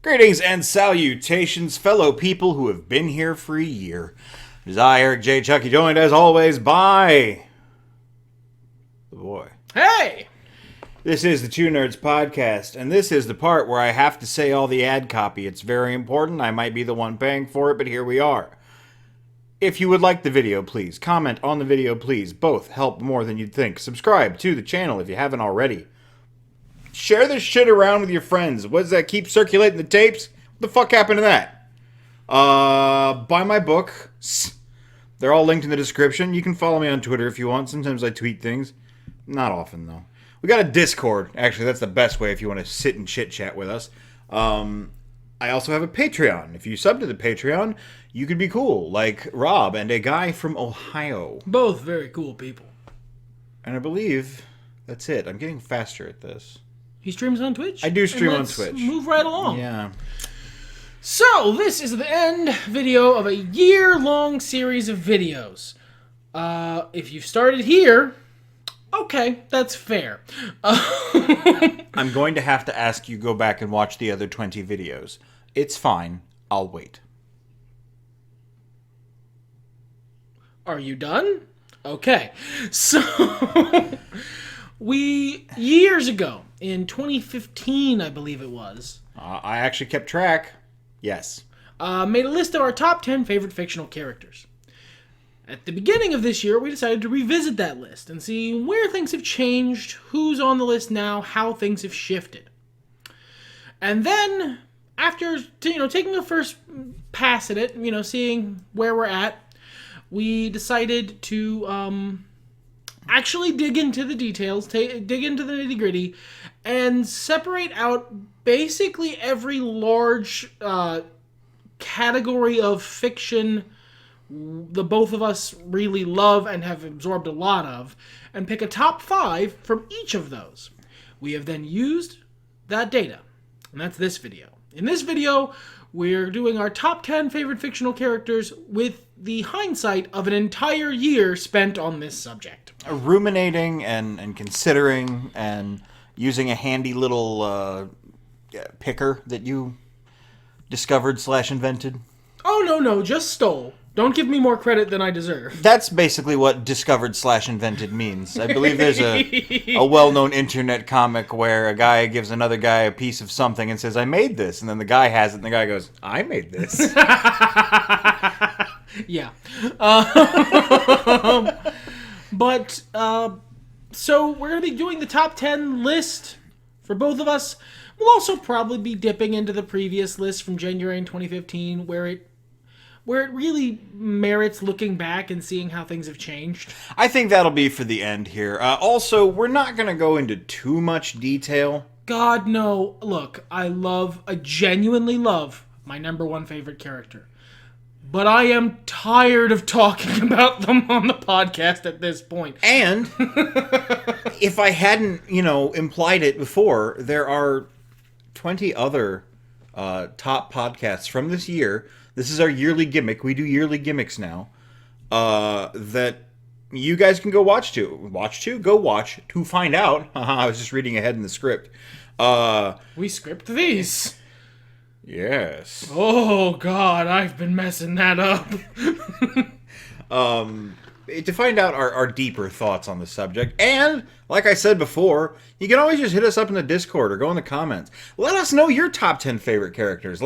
Greetings and salutations, fellow people who have been here for a year. It is I, Eric J. Chucky, joined as always by the boy. Hey! This is the Two Nerds Podcast, and this is the part where I have to say all the ad copy. It's very important. I might be the one paying for it, but here we are. If you would like the video, please. Comment on the video, please. Both help more than you'd think. Subscribe to the channel if you haven't already. Share this shit around with your friends. What does that keep circulating the tapes? What the fuck happened to that? Buy my book. They're all linked in the description. You can follow me on Twitter if you want. Sometimes I tweet things. Not often, though. We got a Discord. Actually, that's the best way if you want to sit and chit-chat with us. I also have a Patreon. If you sub to the Patreon, you could be cool, like Rob and a guy from Ohio. Both very cool people. And I believe that's it. I'm getting faster at this. He streams on Twitch? I do stream on Twitch. Move right along. Yeah. So, this is the end video of a year-long series of videos. If you've started here, okay, that's fair. I'm going to have to ask you to go back and watch the other 20 videos. It's fine. I'll wait. Are you done? Okay. So, years ago, in 2015, I believe it was. I actually kept track. Yes. Made a list of our top 10 favorite fictional characters. At the beginning of this year, we decided to revisit that list and see where things have changed, who's on the list now, how things have shifted. And then, after taking a first pass at it, seeing where we're at, we decided to actually dig into the details, dig into the nitty-gritty, and separate out basically every large category of fiction the both of us really love and have absorbed a lot of, and pick a top 5 from each of those. We have then used that data, and that's this video. In this video, we're doing our top 10 favorite fictional characters with the hindsight of an entire year spent on this subject. Ruminating and considering and using a handy little picker that you discovered/invented. Oh, no, just stole. Don't give me more credit than I deserve. That's basically what discovered/invented means. I believe there's a well-known internet comic where a guy gives another guy a piece of something and says, I made this. And then the guy has it and the guy goes, I made this. Yeah. So we're going to be doing the top 10 list for both of us. We'll also probably be dipping into the previous list from January in 2015 where it really merits looking back and seeing how things have changed. I think that'll be for the end here. Also, we're not going to go into too much detail. God, no. Look, I genuinely love my number one favorite character. But I am tired of talking about them on the podcast at this point. And if I hadn't, implied it before, there are 20 other top podcasts from this year. This is our yearly gimmick. We do yearly gimmicks now. That you guys can go watch to. Go watch to find out. I was just reading ahead in the script. We script these. Yes. Oh, God, I've been messing that up. To find out our deeper thoughts on the subject. And, like I said before, you can always just hit us up in the Discord or go in the comments. Let us know your top 10 favorite characters.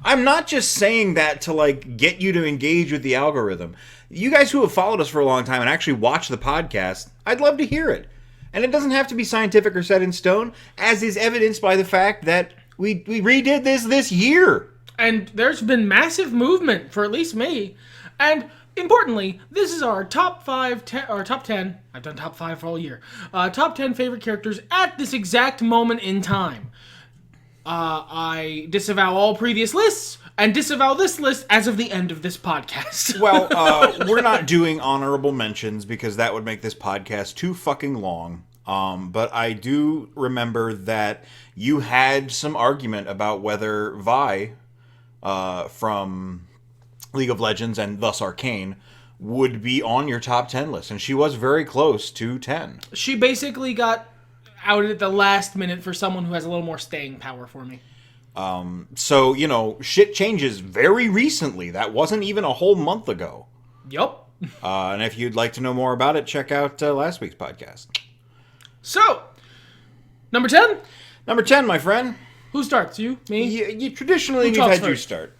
I'm not just saying that to, get you to engage with the algorithm. You guys who have followed us for a long time and actually watch the podcast, I'd love to hear it. And it doesn't have to be scientific or set in stone, as is evidenced by the fact that we redid this year. And there's been massive movement for at least me. And importantly, this is our top 10. I've done top 5 for all year. Top 10 favorite characters at this exact moment in time. I disavow all previous lists and disavow this list as of the end of this podcast. Well, we're not doing honorable mentions because that would make this podcast too fucking long. But I do remember that you had some argument about whether Vi from League of Legends and thus Arcane would be on your top 10 list, and she was very close to 10. She basically got outed at the last minute for someone who has a little more staying power for me. So, shit changes very recently. That wasn't even a whole month ago. Yup. And if you'd like to know more about it, check out last week's podcast. So, number 10? Number 10, my friend. Who starts? You? Me? You traditionally, you've talks had you first? start.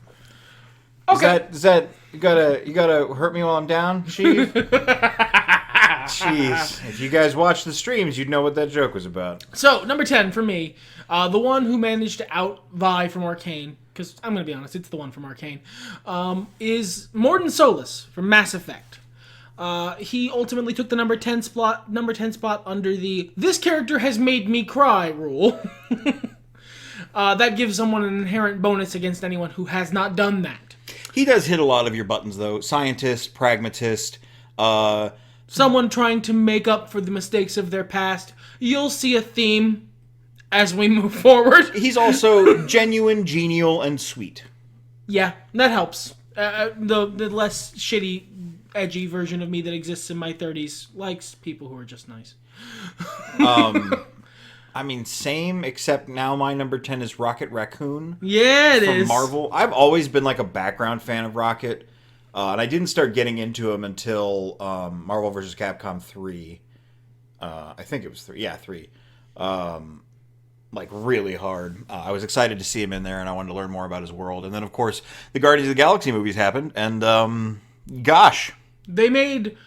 Okay. Is that you gotta hurt me while I'm down, Chief? Jeez. If you guys watch the streams, you'd know what that joke was about. So, number 10 for me, the one who managed to outvie from Arcane, because I'm going to be honest, it's the one from Arcane, is Mordin Solus from Mass Effect. He ultimately took the number 10 spot under the "this character has made me cry" rule. That gives someone an inherent bonus against anyone who has not done that. He does hit a lot of your buttons, though. Scientist, pragmatist, someone trying to make up for the mistakes of their past. You'll see a theme as we move forward. He's also genuine, genial, and sweet. Yeah, that helps. The less shitty, edgy version of me that exists in my 30s likes people who are just nice. I mean, same, except now my number 10 is Rocket Raccoon. Yeah, it is. From Marvel. I've always been like a background fan of Rocket. And I didn't start getting into him until Marvel vs. Capcom 3. I think it was 3. Yeah, 3. Like, really hard. I was excited to see him in there, and I wanted to learn more about his world. And then, of course, the Guardians of the Galaxy movies happened, and, gosh. They made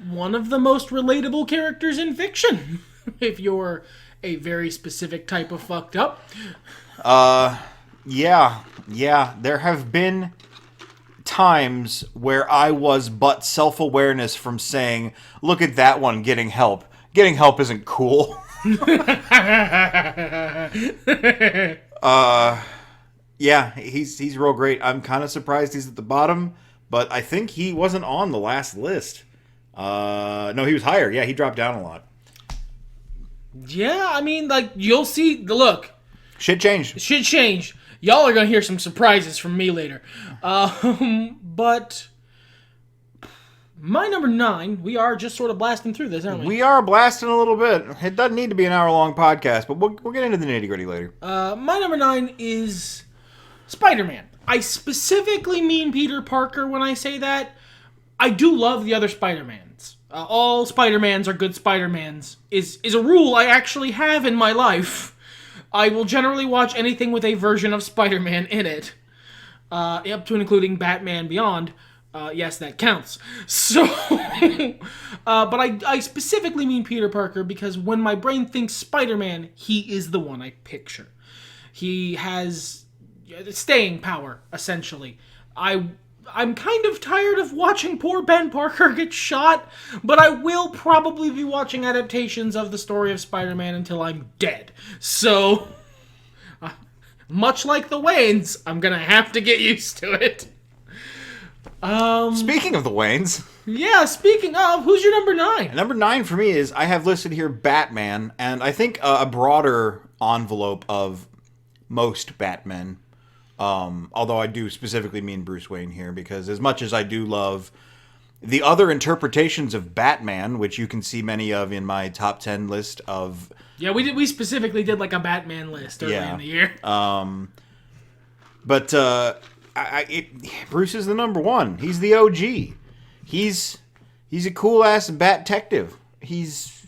one of the most relatable characters in fiction, if you're a very specific type of fucked up. Yeah. There have been times where I was but self-awareness from saying, look at that one getting help. Getting help isn't cool. Yeah, he's real great. I'm kind of surprised he's at the bottom, but I think he wasn't on the last list. No, he was higher. Yeah, he dropped down a lot. Yeah, I mean, like, you'll see. Look. Shit changed. Shit changed. Y'all are going to hear some surprises from me later. But my number 9, we are just sort of blasting through this, aren't we? We are blasting a little bit. It doesn't need to be an hour-long podcast, but we'll get into the nitty-gritty later. My number 9 is Spider-Man. I specifically mean Peter Parker when I say that. I do love the other Spider-Mans. All Spider-Mans are good Spider-Mans is a rule I actually have in my life. I will generally watch anything with a version of Spider-Man in it. Up to and including Batman Beyond. Yes, that counts. So, but I specifically mean Peter Parker because when my brain thinks Spider-Man, he is the one I picture. He has staying power, essentially. I'm kind of tired of watching poor Ben Parker get shot, but I will probably be watching adaptations of the story of Spider-Man until I'm dead. So, much like the Waynes, I'm gonna have to get used to it. Speaking of the Waynes. Yeah, speaking of, who's your number 9? Number 9 for me is, I have listed here Batman, and I think a broader envelope of most Batmen. Although I do specifically mean Bruce Wayne here, because as much as I do love the other interpretations of Batman, which you can see many of in my top 10 list of... Yeah, we specifically did like a Batman list earlier in the year. But Bruce is the number 1. He's the OG. He's a cool-ass bat-tective. He's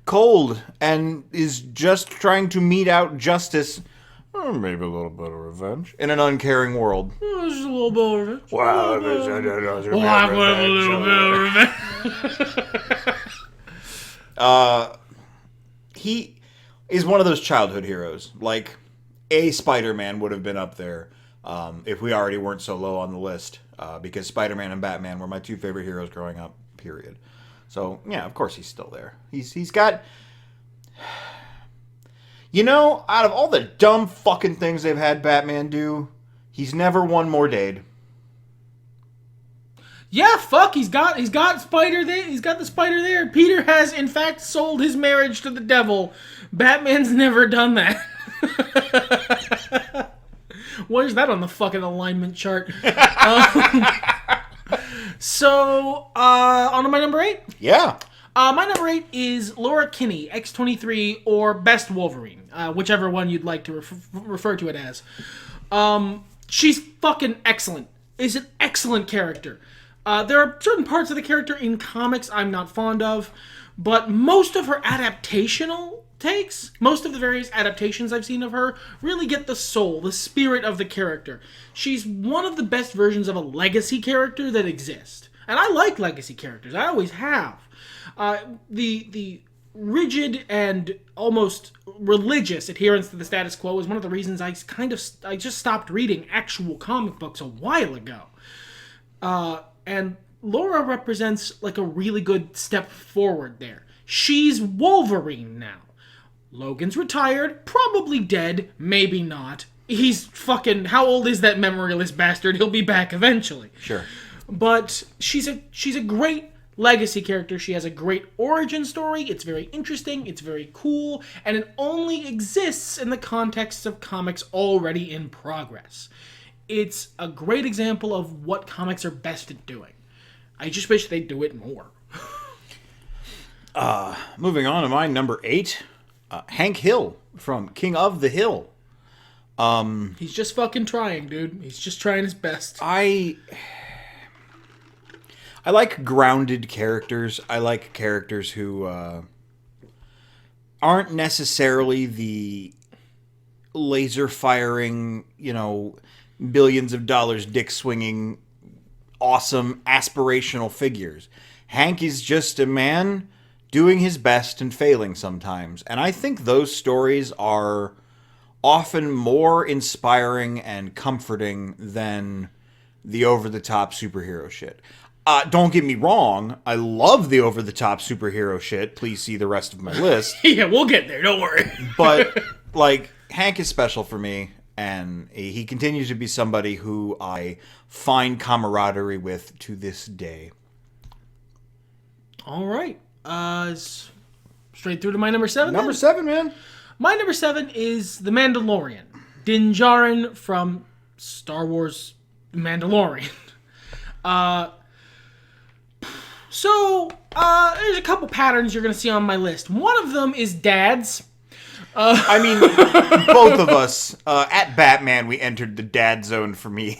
cold and is just trying to mete out justice... Or maybe a little bit of revenge. In an uncaring world. Just a little bit of revenge. Well, he is one of those childhood heroes. Like, a Spider-Man would have been up there if we already weren't so low on the list. Because Spider-Man and Batman were my 2 favorite heroes growing up, period. So, yeah, of course he's still there. He's got... You know, out of all the dumb fucking things they've had Batman do, he's never won Mordade. Yeah, fuck, he's got Spider there. He's got the Spider there. Peter has, in fact, sold his marriage to the devil. Batman's never done that. Where's that on the fucking alignment chart? So, on to my number 8? Yeah. My number 8 is Laura Kinney, X-23, or Best Wolverine, whichever one you'd like to refer to it as. She's fucking excellent. Is an excellent character. There are certain parts of the character in comics I'm not fond of, but most of her adaptational takes, most of the various adaptations I've seen of her, really get the soul, the spirit of the character. She's one of the best versions of a legacy character that exists. And I like legacy characters. I always have. The rigid and almost religious adherence to the status quo is one of the reasons I just stopped reading actual comic books a while ago. And Laura represents like a really good step forward there. She's Wolverine now. Logan's retired, probably dead, maybe not. He's fucking... How old is that memoryless bastard? He'll be back eventually. Sure. But she's a great legacy character. She has a great origin story. It's very interesting. It's very cool. And it only exists in the context of comics already in progress. It's a great example of what comics are best at doing. I just wish they'd do it more. Moving on to my number 8, Hank Hill from King of the Hill. He's just fucking trying, dude. He's just trying his best. I like grounded characters. I like characters who aren't necessarily the laser firing, billions of dollars dick swinging, awesome aspirational figures. Hank is just a man doing his best and failing sometimes. And I think those stories are often more inspiring and comforting than the over-the-top superhero shit. Don't get me wrong, I love the over-the-top superhero shit. Please see the rest of my list. Yeah, we'll get there, don't worry. But, Hank is special for me, and he continues to be somebody who I find camaraderie with to this day. All right. Straight through to my number 7. Number 7, man. My number 7 is The Mandalorian. Din Djarin from Star Wars Mandalorian. There's a couple patterns you're going to see on my list. One of them is dads. Both of us, at Batman, we entered the dad zone for me.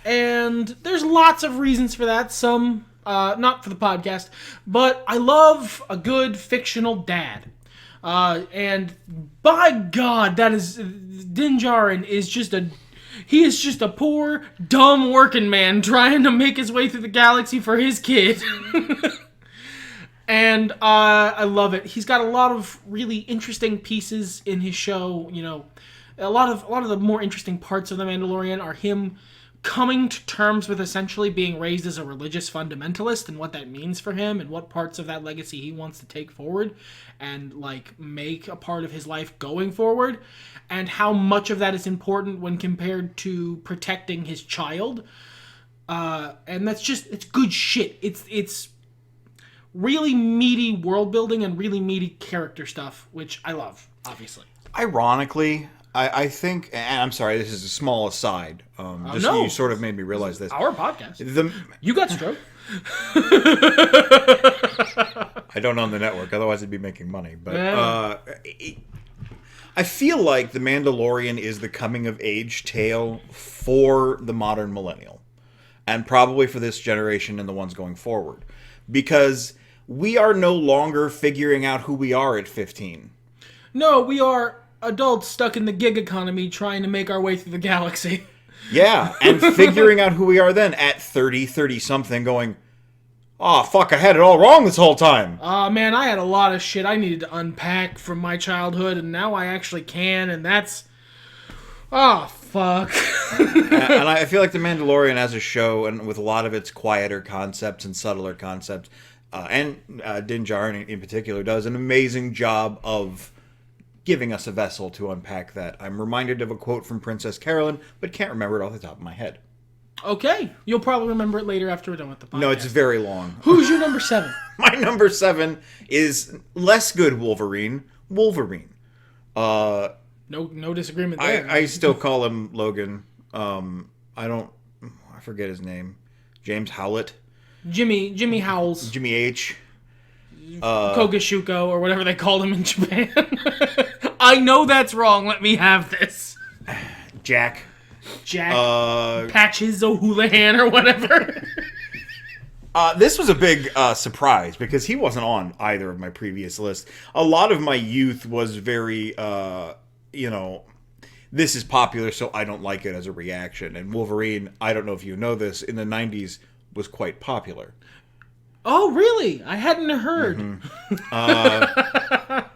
And there's lots of reasons for that. Some, not for the podcast, but I love a good fictional dad. And by God, Din Djarin is just a poor, dumb working man trying to make his way through the galaxy for his kid. And I love it. He's got a lot of really interesting pieces in his show. A lot of the more interesting parts of The Mandalorian are him coming to terms with essentially being raised as a religious fundamentalist and what that means for him and what parts of that legacy he wants to take forward and make a part of his life going forward, and how much of that is important when compared to protecting his child. And it's good shit. It's really meaty world building and really meaty character stuff, which I love, obviously. Ironically, I think, and I'm sorry, this is a small aside. You sort of made me realize this. Our podcast. You got stroke. I don't own the network, otherwise I'd be making money. But I feel like The Mandalorian is the coming-of-age tale for the modern millennial. And probably for this generation and the ones going forward. Because we are no longer figuring out who we are at 15. No, we are adults stuck in the gig economy trying to make our way through the galaxy. Yeah, and figuring out who we are then at 30-something going, oh, fuck, I had it all wrong this whole time. Man, I had a lot of shit I needed to unpack from my childhood, and now I actually can, and that's... Oh, fuck. And I feel like The Mandalorian as a show, and with a lot of its quieter concepts and subtler concepts, and Din Djarin in particular, does an amazing job of giving us a vessel to unpack that. I'm reminded of a quote from Princess Carolyn, but can't remember it off the top of my head. Okay. You'll probably remember it later after we're done with the podcast. No, it's very long. Who's your number 7? My number 7 is less good Wolverine. No disagreement there. I still call him Logan. I forget his name. James Howlett. Jimmy Howells. Jimmy H. Kogashuko, or whatever they called him in Japan. I know that's wrong. Let me have this. Jack. Patches O'Houlihan, or whatever. This was a big surprise because he wasn't on either of my previous lists. A lot of my youth was very, this is popular, so I don't like it as a reaction. And Wolverine, I don't know if you know this, in the 90s was quite popular. Oh, really? I hadn't heard. Mm-hmm.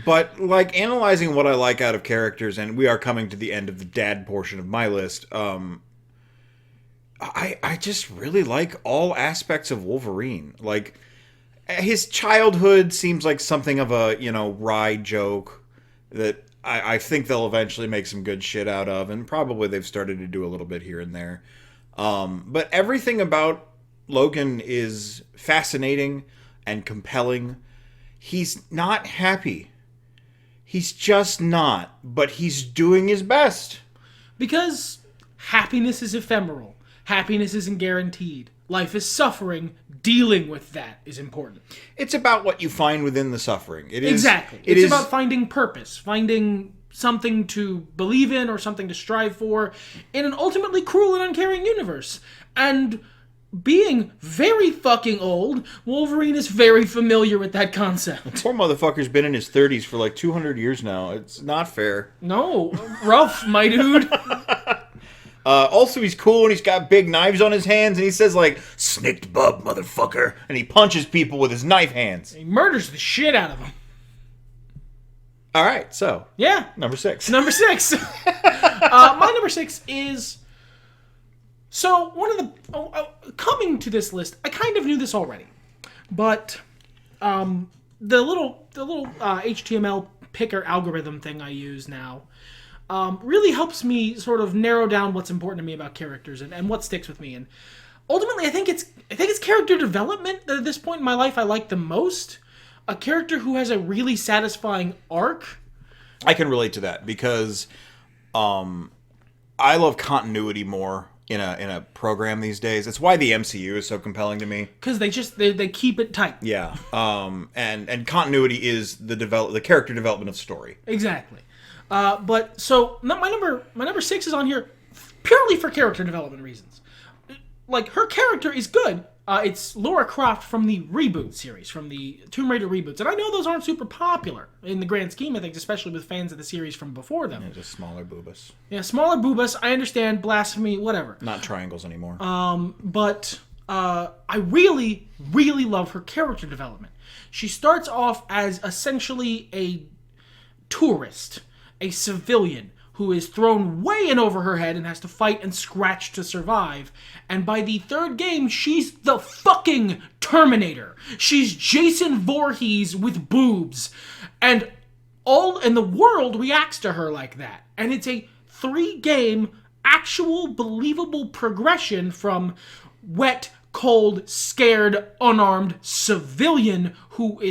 But, like, analyzing what I like out of characters, and we are coming to the end of the dad portion of my list, I just really like all aspects of Wolverine. Like, his childhood seems like something of a, wry joke that I think they'll eventually make some good shit out of, and probably they've started to do a little bit here and there. But everything about Logan is fascinating and compelling. He's not happy. He's just not, but he's doing his best. Because happiness is ephemeral. Happiness isn't guaranteed. Life is suffering. Dealing with that is important. It's about what you find within the suffering. Exactly. It's about finding purpose, finding something to believe in or something to strive for in an ultimately cruel and uncaring universe. And being very fucking old, Wolverine is very familiar with that concept. Poor motherfucker's been in his 30s for like 200 years now. It's not fair. No. Rough, my dude. Also, he's cool and he's got big knives on his hands and he says, like, "Snicked bub, motherfucker." And he punches people with his knife hands. He murders the shit out of them. All right, so. Yeah. Number 6. Number 6. My number 6 is... So, one of the... coming to this list, I kind of knew this already. But the little HTML picker algorithm thing I use now really helps me sort of narrow down what's important to me about characters and what sticks with me. And ultimately, I think it's character development that at this point in my life I like the most. A character who has a really satisfying arc. I can relate to that because I love continuity more in a program these days. It's why the MCU is so compelling to me. Because they keep it tight. Yeah. And continuity is the character development of story. Exactly. But so my number 6 is on here purely for character development reasons. Like, her character is good. It's Lara Croft from the reboot series, from the Tomb Raider reboots. And I know those aren't super popular in the grand scheme of things, especially with fans of the series from before them. Yeah, just smaller boobas. Yeah, smaller boobas. I understand, blasphemy, whatever. Not triangles anymore. But I really, really love her character development. She starts off as essentially a tourist, a civilian, who is thrown way in over her head and has to fight and scratch to survive. And by the third game, she's the fucking Terminator. She's Jason Voorhees with boobs. And the world reacts to her like that. And it's a 3-game, actual, believable progression from wet, cold, scared, unarmed civilian who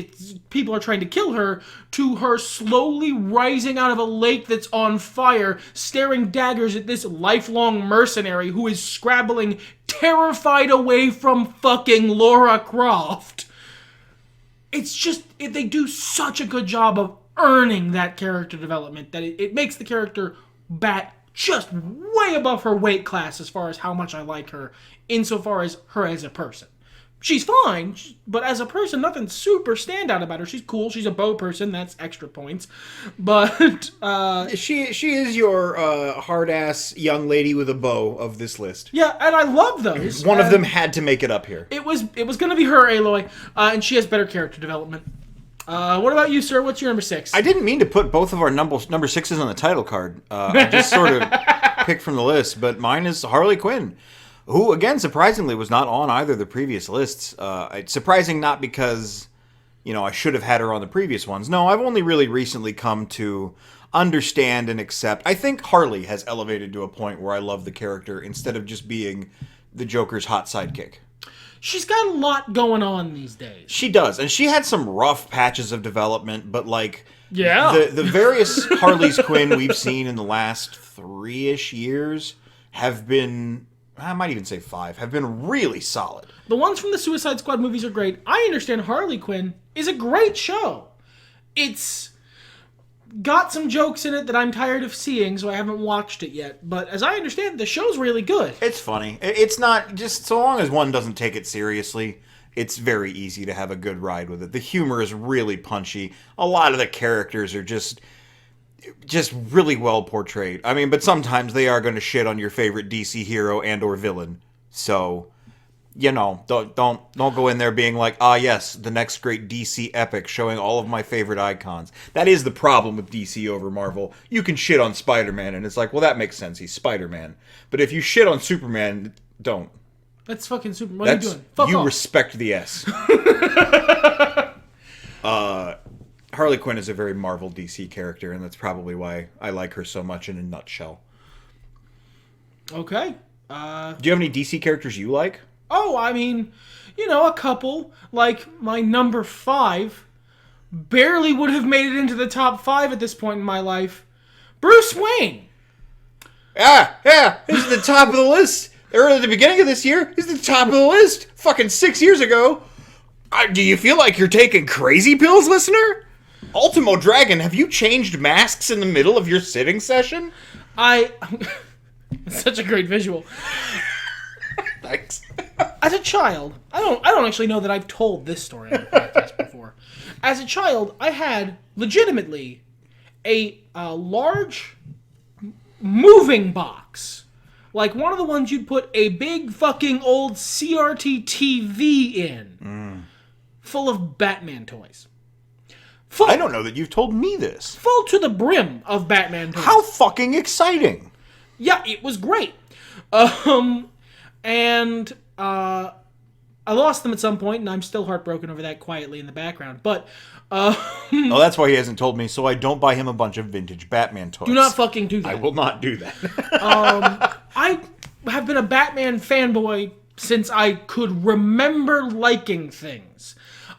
people are trying to kill her, to her slowly rising out of a lake that's on fire, staring daggers at this lifelong mercenary who is scrabbling, terrified away from fucking Lara Croft. It's just, they do such a good job of earning that character development that it makes the character bat just way above her weight class as far as how much I like her, insofar as her as a person. She's fine, but as a person, nothing super standout about her. She's cool. She's a bow person. That's extra points. But she is your hard-ass young lady with a bow of this list. Yeah, and I love those. One of them had to make it up here. It was going to be her, Aloy, and she has better character development. What about you, sir? What's your number 6? I didn't mean to put both of our number 6s on the title card. I just sort of picked from the list, but mine is Harley Quinn, who, again, surprisingly, was not on either of the previous lists. It's surprising not because, I should have had her on the previous ones. No, I've only really recently come to understand and accept. I think Harley has elevated to a point where I love the character instead of just being the Joker's hot sidekick. She's got a lot going on these days. She does, and she had some rough patches of development, but yeah, the various Harley's Quinn we've seen in the last 3-ish years have been I might even say 5, have been really solid. The ones from the Suicide Squad movies are great. I understand Harley Quinn is a great show. It's got some jokes in it that I'm tired of seeing, so I haven't watched it yet. But as I understand, the show's really good. It's funny. It's not, just so long as one doesn't take it seriously, it's very easy to have a good ride with it. The humor is really punchy. A lot of the characters are just really well portrayed. I mean, but sometimes they are going to shit on your favorite DC hero and or villain. So, you know, don't go in there being like, ah, yes, the next great DC epic showing all of my favorite icons. That is the problem with DC over Marvel. You can shit on Spider-Man, and it's like, well, that makes sense. He's Spider-Man. But if you shit on Superman, don't. That's fucking Superman. What are you doing? Fuck off. Respect the S. Harley Quinn is a very Marvel DC character, and that's probably why I like her so much in a nutshell. Okay. Do you have any DC characters you like? Oh, I mean, you know, a couple. Like, my number 5 barely would have made it into the top 5 at this point in my life. Bruce Wayne. Yeah, he's at the top of the list. Early at the beginning of this year, he's at the top of the list. Fucking 6 years ago. Do you feel like you're taking crazy pills, listener? Ultimo Dragon, have you changed masks in the middle of your sitting session? It's such a great visual. Thanks. As a child, I don't actually know that I've told this story on the podcast before. As a child, I had legitimately a large moving box. Like one of the ones you'd put a big fucking old CRT TV in. Full of Batman toys. I don't know that you've told me this. Full to the brim of Batman toys. How fucking exciting. Yeah, it was great. And I lost them at some point, and I'm still heartbroken over that quietly in the background. But oh, that's why he hasn't told me, so I don't buy him a bunch of vintage Batman toys. Do not fucking do that. I will not do that. I have been a Batman fanboy since I could remember liking things.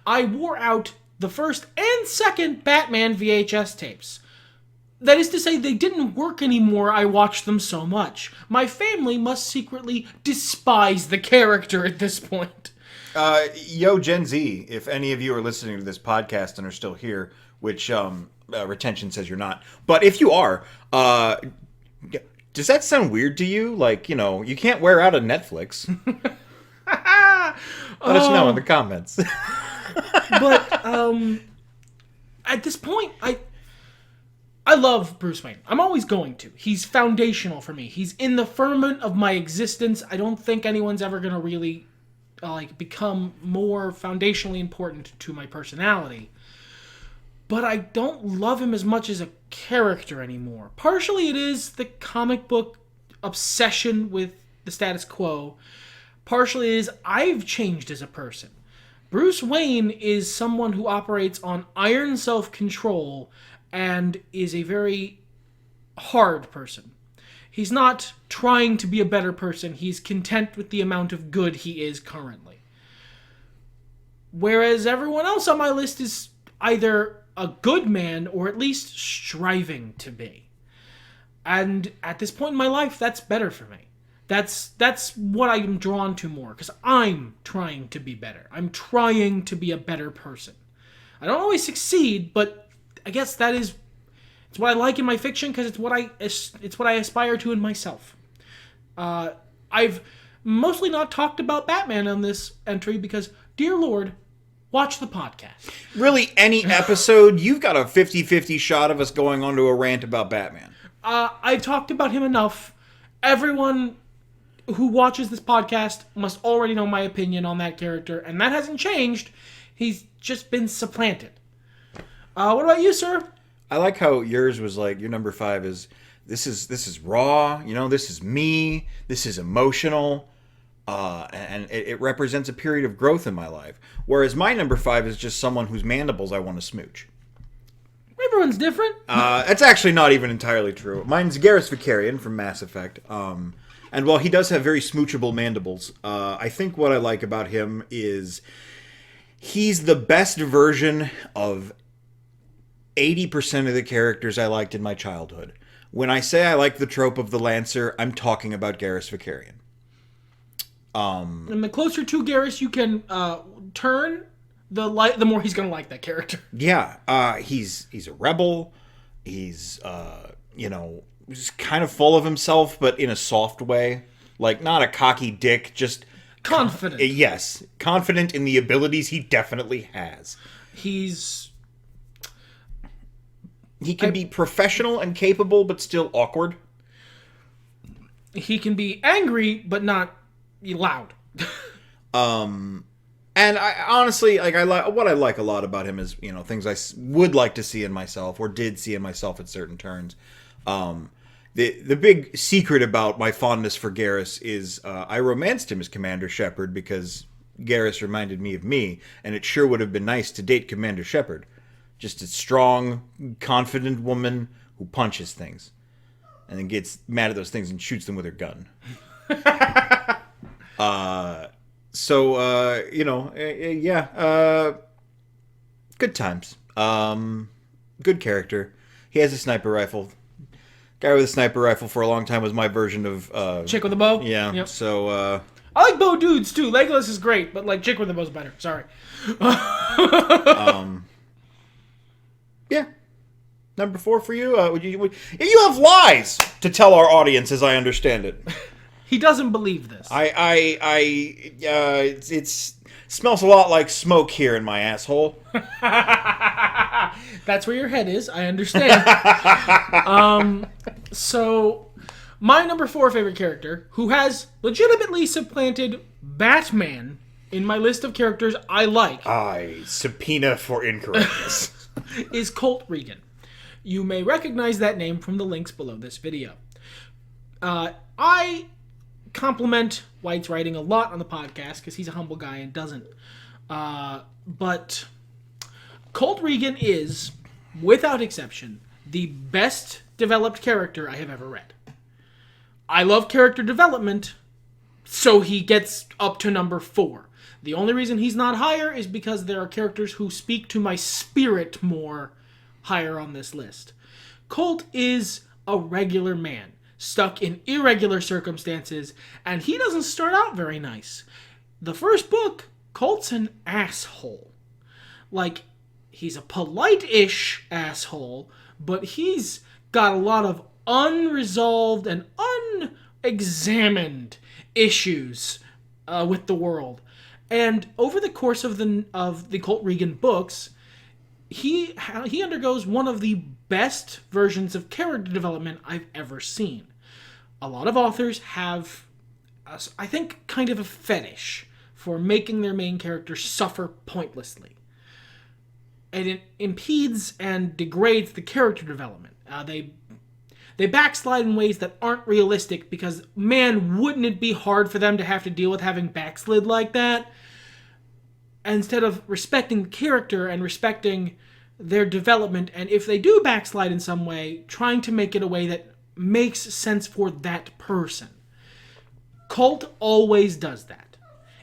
I wore out the first and second Batman VHS tapes. That is to say, they didn't work anymore, I watched them so much. My family must secretly despise the character at this point. Yo, Gen Z, if any of you are listening to this podcast and are still here, which retention says you're not, but if you are, does that sound weird to you? Like, you know, you can't wear out a Netflix. Let us know in the comments. But at this point, I love Bruce Wayne. I'm always going to. He's foundational for me. He's in the firmament of my existence. I don't think anyone's ever going to really become more foundationally important to my personality. But I don't love him as much as a character anymore. Partially it is the comic book obsession with the status quo. Partially it is I've changed as a person. Bruce Wayne is someone who operates on iron self-control and is a very hard person. He's not trying to be a better person. He's content with the amount of good he is currently. Whereas everyone else on my list is either a good man or at least striving to be. And at this point in my life, that's better for me. That's what I'm drawn to more, because I'm trying to be better. I'm trying to be a better person. I don't always succeed, but I guess it's what I like in my fiction, because it's what I aspire to in myself. I've mostly not talked about Batman on this entry because, dear Lord, watch the podcast. Really, any episode, you've got a 50-50 shot of us going on to a rant about Batman. I've talked about him enough. Everyone who watches this podcast must already know my opinion on that character, and that hasn't changed. He's just been supplanted. What about you, sir? I like how yours was like, your number 5 is, this is raw, you know, this is me, this is emotional, and it represents a period of growth in my life. Whereas my number 5 is just someone whose mandibles I want to smooch. Everyone's different. That's actually not even entirely true. Mine's Garrus Vakarian from Mass Effect. And while he does have very smoochable mandibles, I think what I like about him is he's the best version of 80% of the characters I liked in my childhood. When I say I like the trope of the Lancer, I'm talking about Garrus Vakarian. And the closer to Garrus you can turn, the more he's gonna like that character. Yeah, he's a rebel. He's he's kind of full of himself, but in a soft way. Like, not a cocky dick, just confident. Yes, confident in the abilities he definitely has. He can be professional and capable, but still awkward. He can be angry, but not loud. And I honestly, like, what I like a lot about him is, things I would like to see in myself, or did see in myself at certain turns. The big secret about my fondness for Garrus is I romanced him as Commander Shepard because Garrus reminded me of me, and it sure would have been nice to date Commander Shepard. Just a strong, confident woman who punches things. And then gets mad at those things and shoots them with her gun. Good times. Good character. He has a sniper rifle. Guy with a sniper rifle for a long time was my version of... Chick with a bow? Yeah, yep. So... I like bow dudes, too. Legolas is great, but, like, Chick with a bow's better. Sorry. Yeah. Number 4 for you? You have lies to tell our audience, as I understand it. He doesn't believe this. It smells a lot like smoke here in my asshole. That's where your head is. I understand. So, my number 4 favorite character, who has legitimately supplanted Batman in my list of characters I like. I subpoena for incorrectness. Is Colt Regan. You may recognize that name from the links below this video. I compliment White's writing a lot on the podcast because he's a humble guy and doesn't. But Colt Regan is, without exception, the best developed character I have ever read. I love character development, so he gets up to number 4. The only reason he's not higher is because there are characters who speak to my spirit more higher on this list. Colt is a regular man, stuck in irregular circumstances, and he doesn't start out very nice. The first book, Colt's an asshole. Like, he's a polite-ish asshole, but he's got a lot of unresolved and unexamined issues with the world. And over the course of the Colt Regan books, he undergoes one of the best versions of character development I've ever seen. A lot of authors have, I think, kind of a fetish for making their main character suffer pointlessly. And it impedes and degrades the character development. They backslide in ways that aren't realistic because, man, wouldn't it be hard for them to have to deal with having backslid like that? Instead of respecting the character and respecting their development, and if they do backslide in some way, trying to make it a way that makes sense for that person. Colt always does that.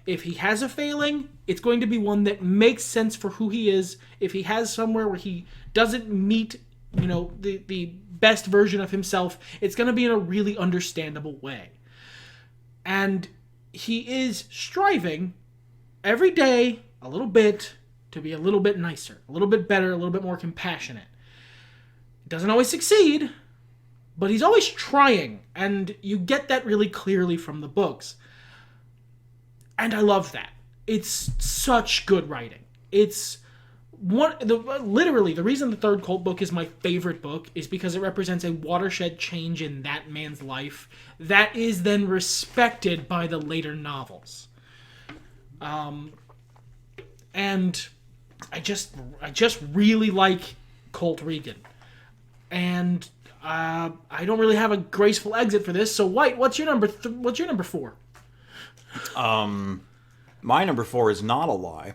If he has a failing, it's going to be one that makes sense for who he is. If he has somewhere where he doesn't meet, the best version of himself, it's going to be in a really understandable way. And he is striving every day a little bit to be a little bit nicer, a little bit better, a little bit more compassionate. Doesn't always succeed, but he's always trying, and you get that really clearly from the books. And I love that. It's such good writing. It's literally the reason the third Colt book is my favorite book is because it represents a watershed change in that man's life that is then respected by the later novels. And I just really like Colt Regan. And I don't really have a graceful exit for this. So White, what's your number 4? My number 4 is not a lie.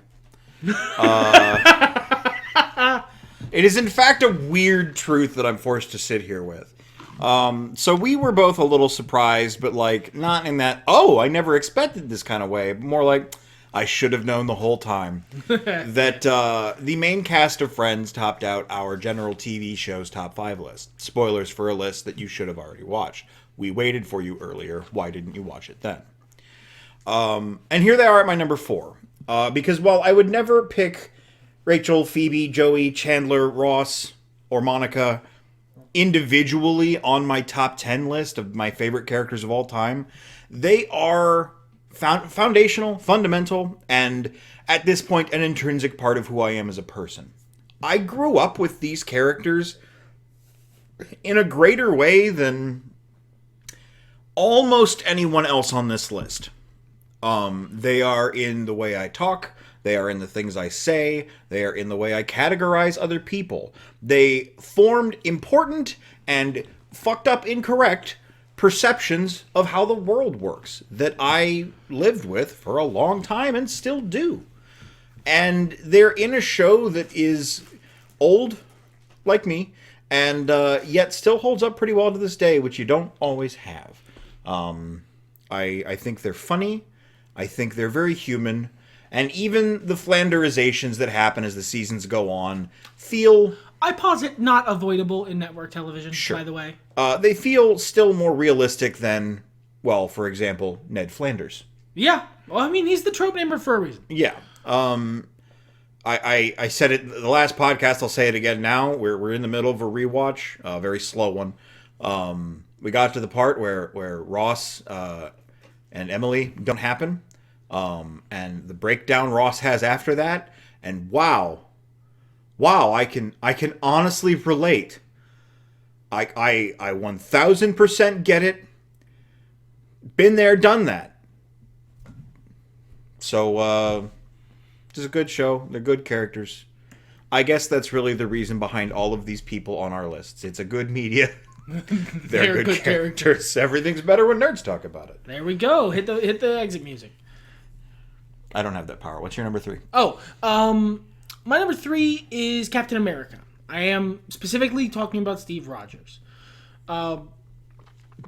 It is in fact a weird truth that I'm forced to sit here with. So we were both a little surprised, but like not in that, oh, I never expected this kind of way, but more like I should have known the whole time that the main cast of Friends topped out our general TV show's top 5 list. Spoilers for a list that you should have already watched. We waited for you earlier. Why didn't you watch it then? And here they are at my number 4. Because while I would never pick Rachel, Phoebe, Joey, Chandler, Ross, or Monica individually on my top 10 list of my favorite characters of all time, they are foundational, fundamental, and at this point, an intrinsic part of who I am as a person. I grew up with these characters in a greater way than almost anyone else on this list. They are in the way I talk. They are in the things I say. They are in the way I categorize other people. They formed important and fucked up incorrect perceptions of how the world works that I lived with for a long time and still do. And they're in a show that is old, like me, and yet still holds up pretty well to this day, which you don't always have. I think they're funny. I think they're very human. And even the Flanderizations that happen as the seasons go on feel... I posit not avoidable in network television, Sure. by the way. They feel still more realistic than, well, for example, Ned Flanders. Yeah. Well, I mean, he's the trope namer for a reason. Yeah. I said it the last podcast. I'll say it again now. We're in the middle of a rewatch, a very slow one. We got to the part where Ross and Emily don't happen, and the breakdown Ross has after that. And wow, I can honestly relate. I 1000% get it. Been there, done that. So, it's a good show. They're good characters. I guess that's really the reason behind all of these people on our lists. It's a good media. They're good characters. Everything's better when nerds talk about it. There we go. Hit the exit music. I don't have that power. What's your number 3? Oh, my number 3 is Captain America. I am specifically talking about Steve Rogers.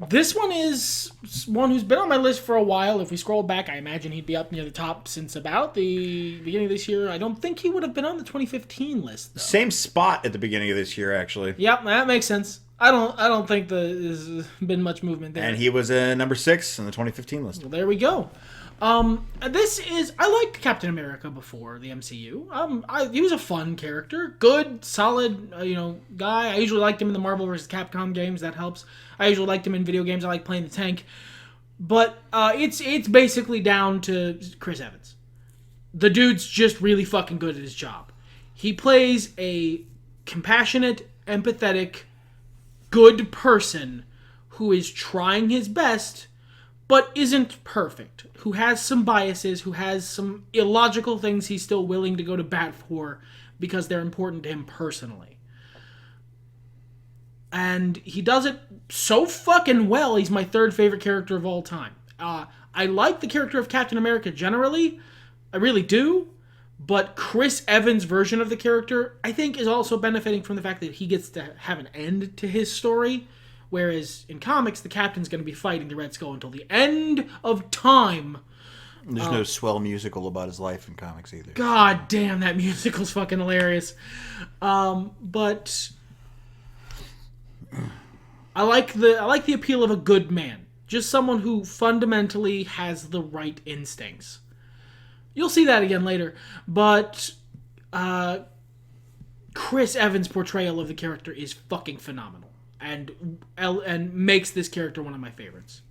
This one is one who's been on my list for a while. If we scroll back, I imagine he'd be up near the top since about the beginning of this year. I don't think he would have been on the 2015 list, though. Same spot at the beginning of this year, actually. Yep, that makes sense. I don't think there's been much movement there. And he was number 6 on the 2015 list. Well, there we go. I liked Captain America before the MCU. He was a fun character, good, solid, guy. I usually liked him in the Marvel vs. Capcom games. That helps. I usually liked him in video games. I like playing the tank. But it's basically down to Chris Evans. The dude's just really fucking good at his job. He plays a compassionate, empathetic, good person who is trying his best but isn't perfect, who has some biases, who has some illogical things he's still willing to go to bat for because they're important to him personally. And he does it so fucking well, he's my third favorite character of all time. I like the character of Captain America generally, I really do, but Chris Evans' version of the character, I think, is also benefiting from the fact that he gets to have an end to his story. Whereas in comics, the Captain's going to be fighting the Red Skull until the end of time. There's no swell musical about his life in comics either. God damn, that musical's fucking hilarious. But I like the appeal of a good man. Just someone who fundamentally has the right instincts. You'll see that again later. But Chris Evans' portrayal of the character is fucking phenomenal. And makes this character one of my favorites.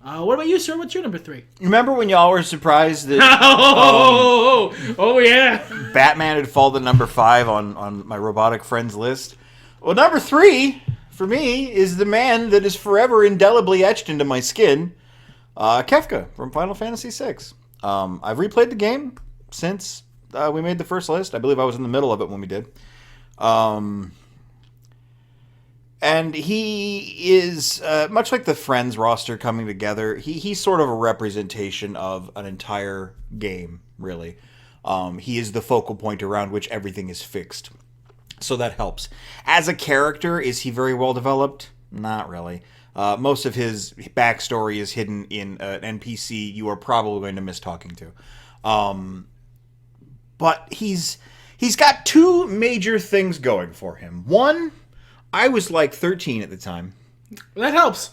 What about you, sir? What's your number 3? Remember when y'all were surprised that oh yeah, Batman had fallen to number 5 on my robotic friends list? Well, number 3 for me is the man that is forever indelibly etched into my skin, Kefka from Final Fantasy VI. I've replayed the game since we made the first list. I believe I was in the middle of it when we did. And he is, much like the Friends roster coming together, he's sort of a representation of an entire game, really. He is the focal point around which everything is fixed. So that helps. As a character, is he very well developed? Not really. Most of his backstory is hidden in an NPC you are probably going to miss talking to. But he's got 2 major things going for him. One, I was like 13 at the time. That helps.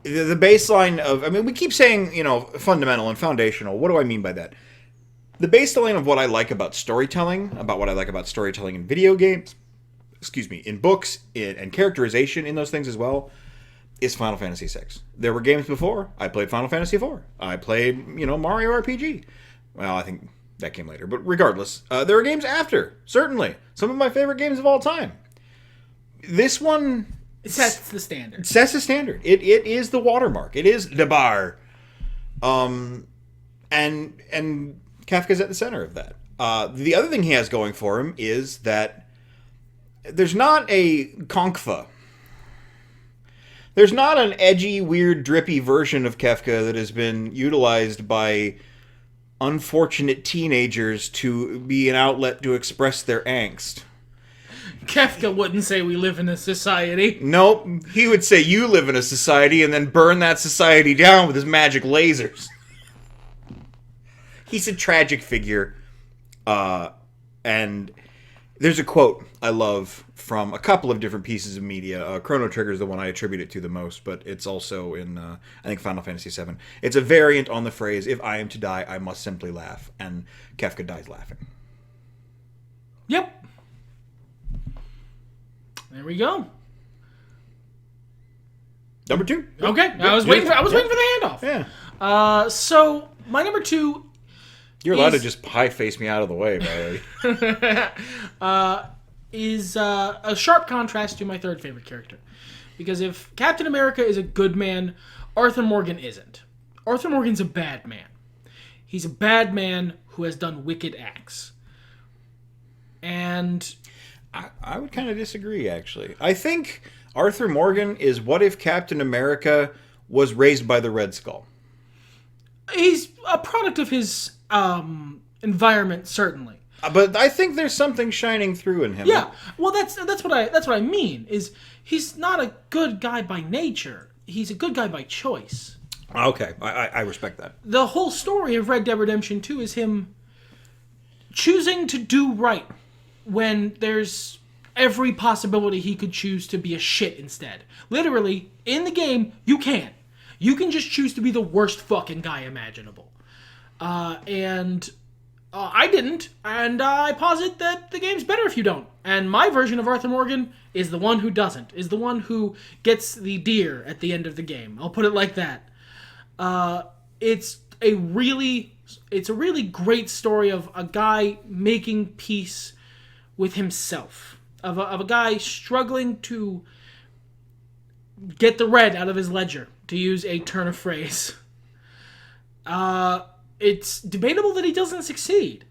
the baseline of, I mean, we keep saying, fundamental and foundational. What do I mean by that? The baseline of what I like about storytelling, about what I like about storytelling in video games, in books, and characterization in those things as well, is Final Fantasy VI. There were games before. I played Final Fantasy IV. I played, Mario RPG. Well, I think that came later. But regardless, there were games after, certainly. Some of my favorite games of all time. This one... It sets the standard. It is the watermark. It is the bar. And Kefka's at the center of that. The other thing he has going for him is that there's not a Konkfa. There's not an edgy, weird, drippy version of Kefka that has been utilized by unfortunate teenagers to be an outlet to express their angst. Kefka wouldn't say we live in a society. Nope. He would say you live in a society and then burn that society down with his magic lasers. He's a tragic figure. And there's a quote I love from a couple of different pieces of media. Chrono Trigger is the one I attribute it to the most, but it's also in, I think, Final Fantasy VII. It's a variant on the phrase, if I am to die, I must simply laugh. And Kefka dies laughing. Yep. There we go. Number 2. Okay, I was waiting for the handoff. Yeah. So my number 2. You're allowed to just pie face me out of the way, buddy. Is a sharp contrast to my third favorite character, because if Captain America is a good man, Arthur Morgan isn't. Arthur Morgan's a bad man. He's a bad man who has done wicked acts. And I would kind of disagree, actually. I think Arthur Morgan is what if Captain America was raised by the Red Skull. He's a product of his environment, certainly. But I think there's something shining through in him. Yeah, well, that's what I mean. Is he's not a good guy by nature. He's a good guy by choice. Okay, I respect that. The whole story of Red Dead Redemption 2 is him choosing to do right when there's every possibility he could choose to be a shit instead. Literally, in the game, you can. You can just choose to be the worst fucking guy imaginable. And I didn't, and I posit that the game's better if you don't. And my version of Arthur Morgan is the one who doesn't, is the one who gets the deer at the end of the game. I'll put it like that. It's a really great story of a guy making peace with himself, of a guy struggling to get the red out of his ledger, to use a turn of phrase. It's debatable that he doesn't succeed.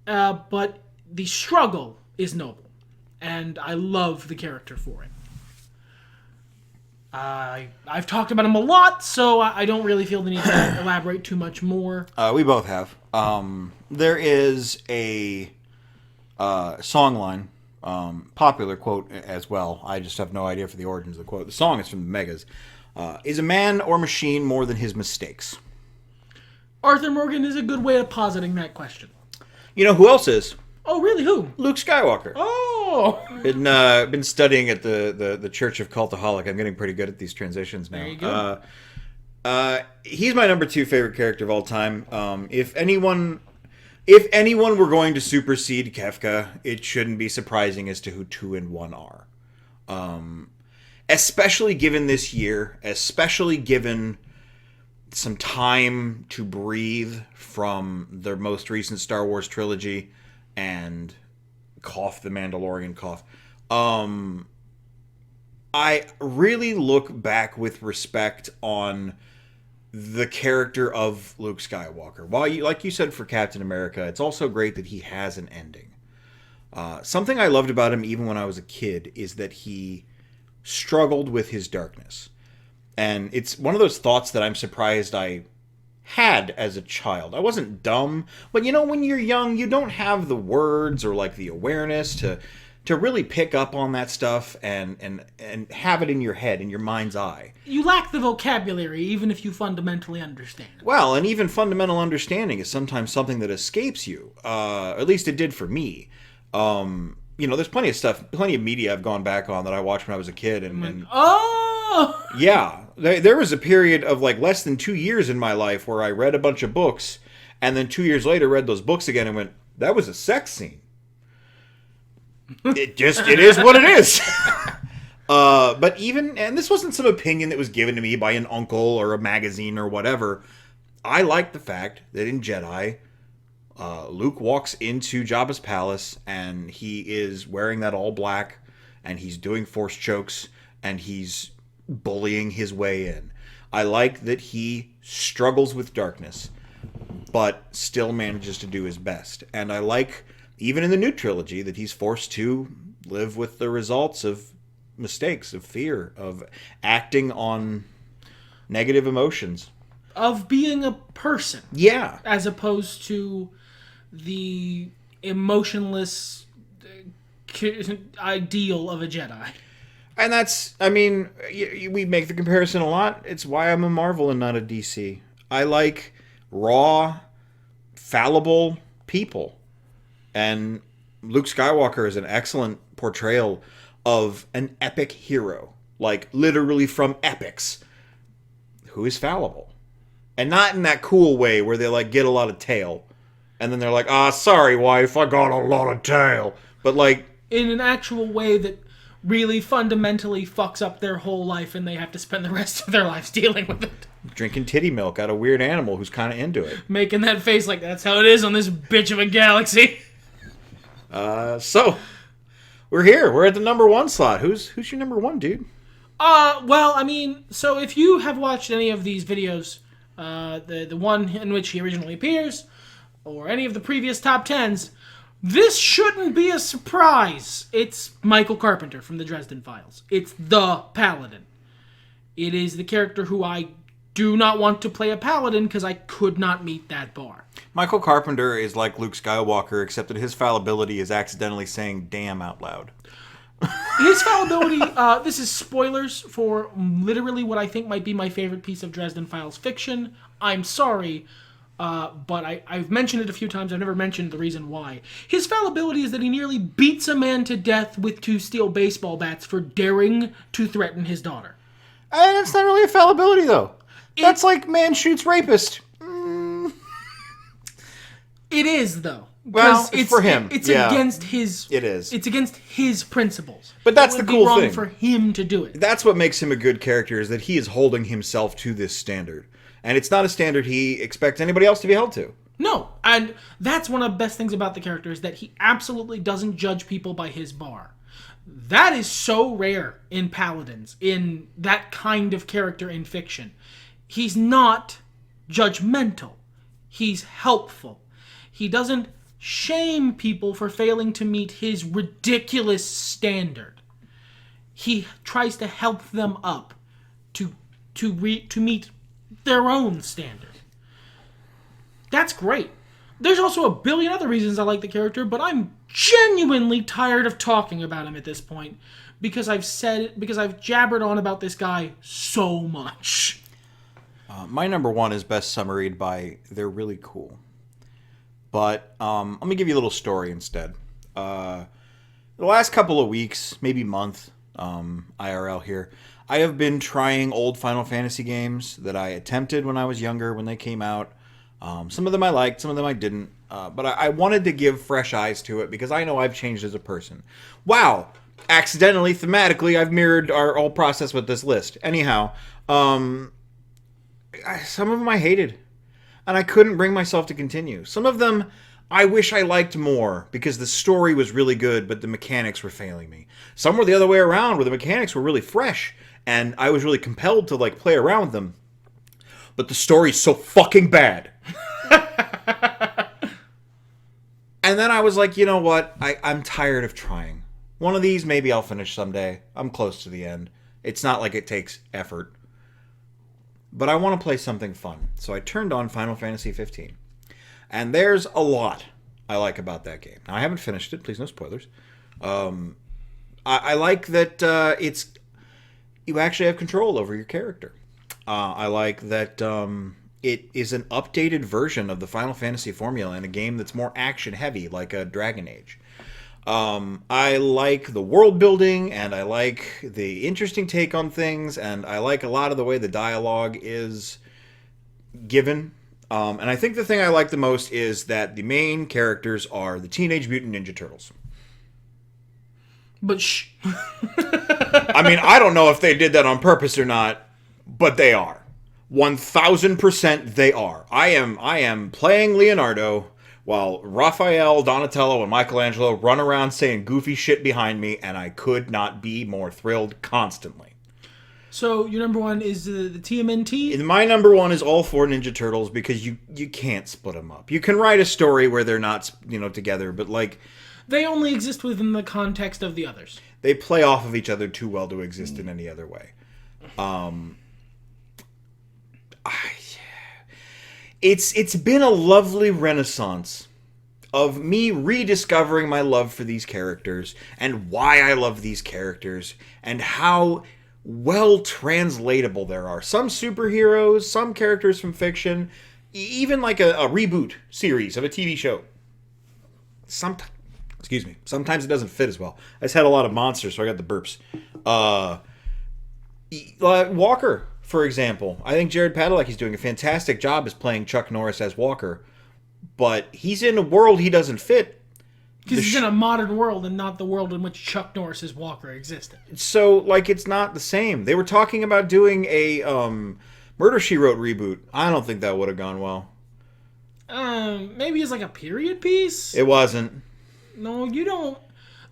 But the struggle is noble. And I love the character for it. I've talked about him a lot, so I don't really feel the need to elaborate too much more. We both have. There is a songline, popular quote as well. I just have no idea for the origins of the quote. The song is from the Megas. Is a man or machine more than his mistakes? Arthur Morgan is a good way of positing that question. You know who else is? Oh, really? Who? Luke Skywalker. Oh! Been studying at the Church of Cultaholic. I'm getting pretty good at these transitions now. There you go. He's my number 2 favorite character of all time. If anyone were going to supersede Kefka, it shouldn't be surprising as to who 2 and 1 are. Especially given this year, especially given some time to breathe from their most recent Star Wars trilogy and cough the Mandalorian cough. I really look back with respect on the character of Luke Skywalker. While like you said for Captain America, it's also great that he has an ending. Something I loved about him even when I was a kid is that he struggled with his darkness. And it's one of those thoughts that I'm surprised I had as a child. I wasn't dumb, but when you're young, you don't have the words or like the awareness to really pick up on that stuff and have it in your head, in your mind's eye. You lack the vocabulary, even if you fundamentally understand. Well, and even fundamental understanding is sometimes something that escapes you. At least it did for me. There's plenty of stuff, plenty of media I've gone back on that I watched when I was a kid. And oh! Oh. Yeah. There was a period of like less than 2 years in my life where I read a bunch of books and then 2 years later read those books again and went, that was a sex scene. It is what it is. But even, and this wasn't some opinion that was given to me by an uncle or a magazine or whatever. I like the fact that in Jedi, Luke walks into Jabba's palace and he is wearing that all black and he's doing force chokes and he's bullying his way in. I like that he struggles with darkness, but still manages to do his best. And I like, even in the new trilogy, that he's forced to live with the results of mistakes, of fear, of acting on negative emotions. Of being a person. Yeah. As opposed to the emotionless ideal of a Jedi. And that's, I mean, we make the comparison a lot. It's why I'm a Marvel and not a DC. I like raw, fallible people. And Luke Skywalker is an excellent portrayal of an epic hero. Like, literally from epics. Who is fallible. And not in that cool way where they, like, get a lot of tail. And then they're like, sorry, wife, I got a lot of tail. But, like... in an actual way that really fundamentally fucks up their whole life and they have to spend the rest of their lives dealing with it. Drinking titty milk out of a weird animal who's kind of into it. Making that face like that's how it is on this bitch of a galaxy. So, we're here. We're at the number 1 slot. Who's your number 1, dude? Well, I mean, so if you have watched any of these videos, the one in which he originally appears, or any of the previous top 10s, this shouldn't be a surprise. It's Michael Carpenter from the Dresden Files. It's the Paladin. It is the character who I do not want to play a Paladin because I could not meet that bar. Michael Carpenter is like Luke Skywalker, except that his fallibility is accidentally saying damn out loud. His fallibility, this is spoilers for literally what I think might be my favorite piece of Dresden Files fiction. I'm sorry, but I've mentioned it a few times. I've never mentioned the reason why. His fallibility is that he nearly beats a man to death with 2 steel baseball bats for daring to threaten his daughter. And it's not really a fallibility, though. That's like man shoots rapist. It is, though. Well, it's for him. It's yeah. against his... It is. It's against his principles. But that's the cool thing. It would be wrong for him to do it. That's what makes him a good character, is that he is holding himself to this standard. And it's not a standard he expects anybody else to be held to. No, and that's one of the best things about the character, is that he absolutely doesn't judge people by his bar. That is so rare in Paladins, in that kind of character in fiction. He's not judgmental. He's helpful. He doesn't shame people for failing to meet his ridiculous standard. He tries to help them up to meet their own standard. That's great. There's also a billion other reasons I like the character, but I'm genuinely tired of talking about him at this point because I've jabbered on about this guy so much. My number 1 is best summaried by they're really cool. But let me give you a little story instead. The last couple of weeks, maybe month, IRL here, I have been trying old Final Fantasy games that I attempted when I was younger, when they came out. Some of them I liked, some of them I didn't. But I wanted to give fresh eyes to it because I know I've changed as a person. Wow! Accidentally, thematically, I've mirrored our whole process with this list. Anyhow, some of them I hated. And I couldn't bring myself to continue. Some of them I wish I liked more because the story was really good, but the mechanics were failing me. Some were the other way around, where the mechanics were really fresh, and I was really compelled to like play around with them. But the story's so fucking bad. And then I was like, you know what? I'm tired of trying. One of these maybe I'll finish someday. I'm close to the end. It's not like it takes effort. But I want to play something fun. So I turned on Final Fantasy 15. And there's a lot I like about that game. Now, I haven't finished it. Please, no spoilers. I like that you actually have control over your character. I like that it is an updated version of the Final Fantasy formula in a game that's more action-heavy, like a Dragon Age. I like the world building, and I like the interesting take on things, and I like a lot of the way the dialogue is given. And I think the thing I like the most is that the main characters are the Teenage Mutant Ninja Turtles. But shh. I mean, I don't know if they did that on purpose or not, but they are. 1000% they are. I am playing Leonardo while Raphael, Donatello, and Michelangelo run around saying goofy shit behind me, and I could not be more thrilled constantly. So your number one is the TMNT? And my number one is all four Ninja Turtles because you can't split them up. You can write a story where they're not, together, but like... They only exist within the context of the others. They play off of each other too well to exist in any other way. It's been a lovely renaissance of me rediscovering my love for these characters and why I love these characters and how well translatable there are. Some superheroes, some characters from fiction, even like a reboot series of a TV show. Sometimes it doesn't fit as well. I just had a lot of monsters, so I got the burps. Walker, for example. I think Jared Padalecki's doing a fantastic job as playing Chuck Norris as Walker. But he's in a world he doesn't fit. Because he's in a modern world and not the world in which Chuck Norris's Walker existed. So, it's not the same. They were talking about doing a Murder, She Wrote reboot. I don't think that would have gone well. Maybe it's like a period piece? It wasn't. No, you don't.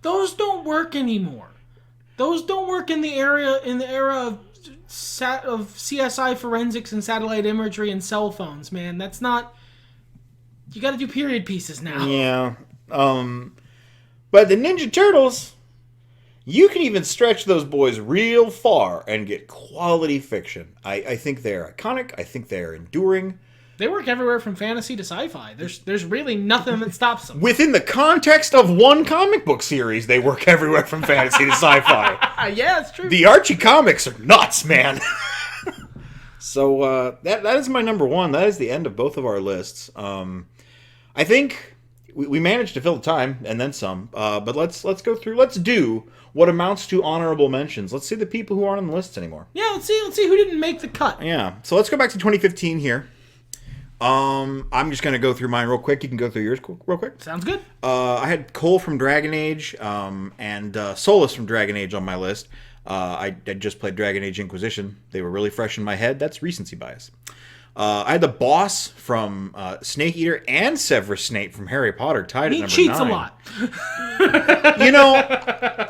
Those don't work anymore. Those don't work in the era of CSI forensics and satellite imagery and cell phones, man. That's not. You got to do period pieces now. Yeah. But the Ninja Turtles, you can even stretch those boys real far and get quality fiction. I think they're iconic. I think they're enduring. They work everywhere from fantasy to sci-fi. There's really nothing that stops them. Within the context of one comic book series, they work everywhere from fantasy to sci-fi. Yeah, it's true. The Archie comics are nuts, man. So that is my number one. That is the end of both of our lists. I think we managed to fill the time and then some. But let's go through. Let's do what amounts to honorable mentions. Let's see the people who aren't on the lists anymore. Yeah, let's see who didn't make the cut. Yeah. So let's go back to 2015 here. I'm just gonna go through mine real quick. You can go through yours real quick. Sounds good. I had Cole from Dragon Age, and Solus from Dragon Age on my list. I just played Dragon Age Inquisition. They were really fresh in my head. That's recency bias. I had the boss from Snake Eater and Severus Snape from Harry Potter tied at number 9. He cheats a lot.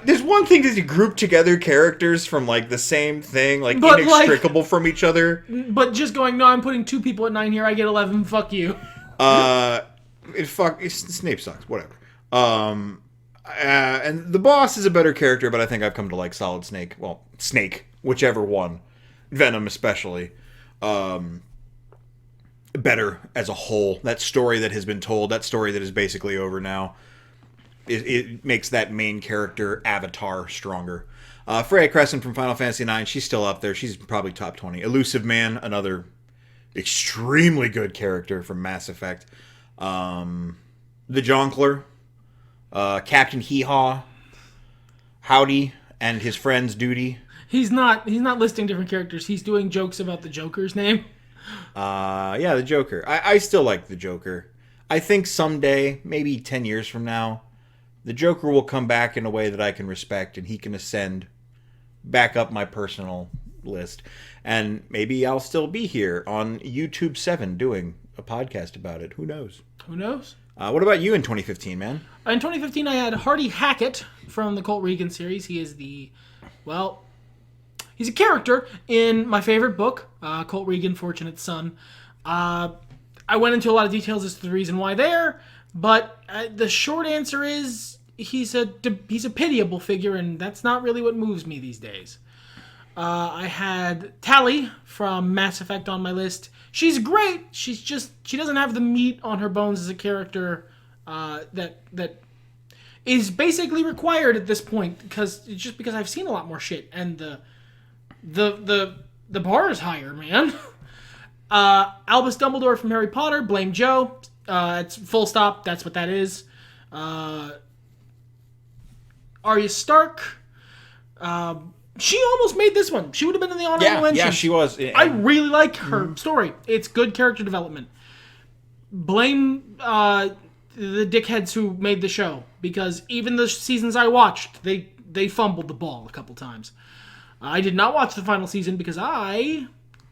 There's one thing to group together characters from the same thing, but inextricable from each other. But just going, no, I'm putting 2 people at 9 here. I get 11. Fuck you. Snape sucks. Whatever. And the boss is a better character, but I think I've come to like Solid Snake. Well, Snake, whichever one. Venom especially. Better as a whole. That story that has been told, that story that is basically over now, it makes that main character avatar stronger. Freya Crescent from Final Fantasy IX, she's still up there. She's probably top 20. Elusive Man, another extremely good character from Mass Effect. The Jonkler, Captain Hee-Haw, Howdy, and his friend's Duty. He's not listing different characters. He's doing jokes about the Joker's name. Yeah, the Joker. I still like the Joker. I think someday, maybe 10 years from now, the Joker will come back in a way that I can respect, and he can ascend back up my personal list. And maybe I'll still be here on YouTube 7 doing a podcast about it. Who knows? Who knows? What about you in 2015, man? In 2015, I had Hardy Hackett from the Colt Regan series. He is he's a character in my favorite book, Colt Regan, Fortunate Son. I went into a lot of details as to the reason why there, but the short answer is he's a pitiable figure, and that's not really what moves me these days. I had Tally from Mass Effect on my list. She's great. She doesn't have the meat on her bones as a character that is basically required at this point because I've seen a lot more shit, and the bar is higher, man. Albus Dumbledore from Harry Potter, Blame Joe. It's full stop. That's what that is. Arya Stark. She almost made this one. She would have been in the honorable mentions. Yeah, she was. I really like her story. It's good character development. Blame the dickheads who made the show, because even the seasons I watched, they fumbled the ball a couple times. I did not watch the final season because I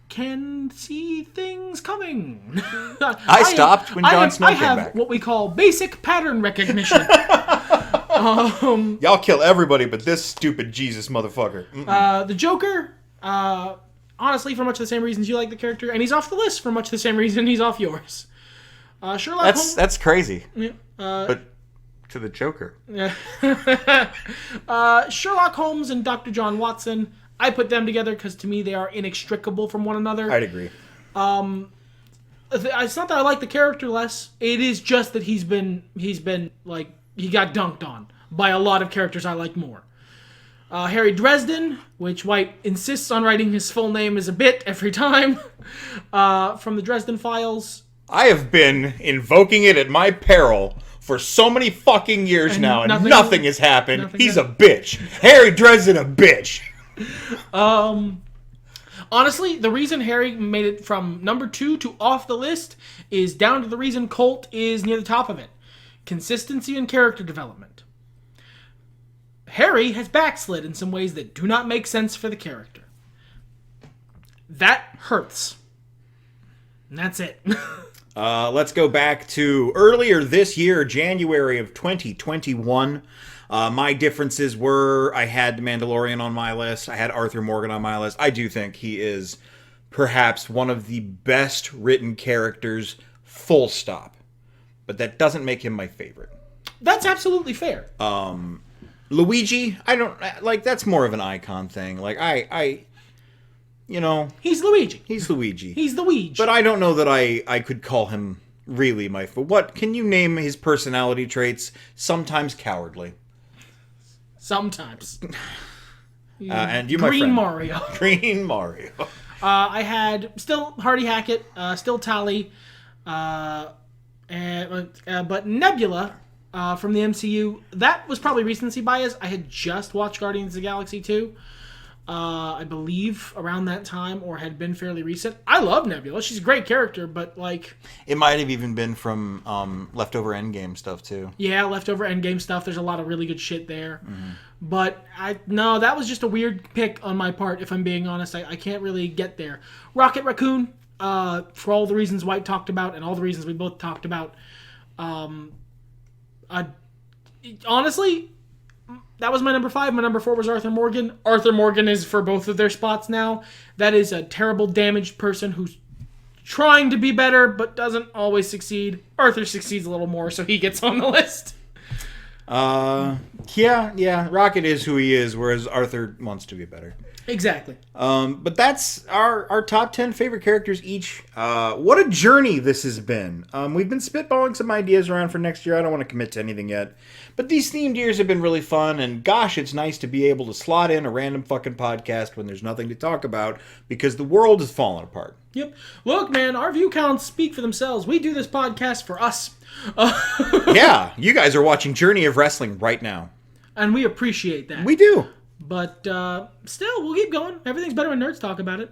can see things coming. I stopped when Jon Snow came back. I have what we call basic pattern recognition. Y'all kill everybody but this stupid Jesus motherfucker. The Joker, honestly, for much the same reasons you like the character, and he's off the list for much the same reason he's off yours. Sherlock Holmes. That's crazy. Yeah, but to the Joker. Yeah. Sherlock Holmes and Dr. John Watson, I put them together because to me they are inextricable from one another. I'd agree. It's not that I like the character less. It is just that he's been like, he got dunked on by a lot of characters I like more. Harry Dresden, which White insists on writing his full name as a bit every time, from the Dresden Files. I have been invoking it at my peril for so many fucking years now, and nothing has happened. He's a bitch. Harry Dresden, a bitch. Honestly, the reason Harry made it from number 2 to off the list is down to the reason Colt is near the top of it. Consistency and character development. Harry has backslid in some ways that do not make sense for the character. That hurts. And that's it. Let's go back to earlier this year, January of 2021. My differences were, I had Mandalorian on my list. I had Arthur Morgan on my list. I do think he is perhaps one of the best written characters, full stop. But that doesn't make him my favorite. That's absolutely fair. Luigi, I don't, like, that's more of an icon thing. Like, you know. He's Luigi. He's Luigi. He's the Ouija. But I don't know that I could call him really my favorite. What, can you name his personality traits? Sometimes cowardly. Sometimes. And you, my friend. Green Mario. Green Mario. I had still Hardy Hackett, still Tally, but Nebula from the MCU, that was probably recency bias. I had just watched Guardians of the Galaxy 2, I believe, around that time, or had been fairly recent. I love Nebula. She's a great character, but, like... It might have even been from leftover Endgame stuff, too. Yeah, leftover Endgame stuff. There's a lot of really good shit there. Mm-hmm. But, no, that was just a weird pick on my part, if I'm being honest. I can't really get there. Rocket Raccoon, for all the reasons White talked about, and all the reasons we both talked about. Honestly... That was my number 5. My number 4 was Arthur Morgan. Arthur Morgan is for both of their spots now. That is a terrible, damaged person who's trying to be better, but doesn't always succeed. Arthur succeeds a little more, so he gets on the list. Yeah. Rocket is who he is, whereas Arthur wants to be better. Exactly. But that's our top 10 favorite characters each. What a journey this has been. We've been spitballing some ideas around for next year. I don't want to commit to anything yet. But these themed years have been really fun, and gosh, it's nice to be able to slot in a random fucking podcast when there's nothing to talk about, because the world is falling apart. Yep. Look, man, our view counts speak for themselves. We do this podcast for us. Yeah, you guys are watching Journey of Wrestling right now. And we appreciate that. We do. But still, we'll keep going. Everything's better when nerds talk about it.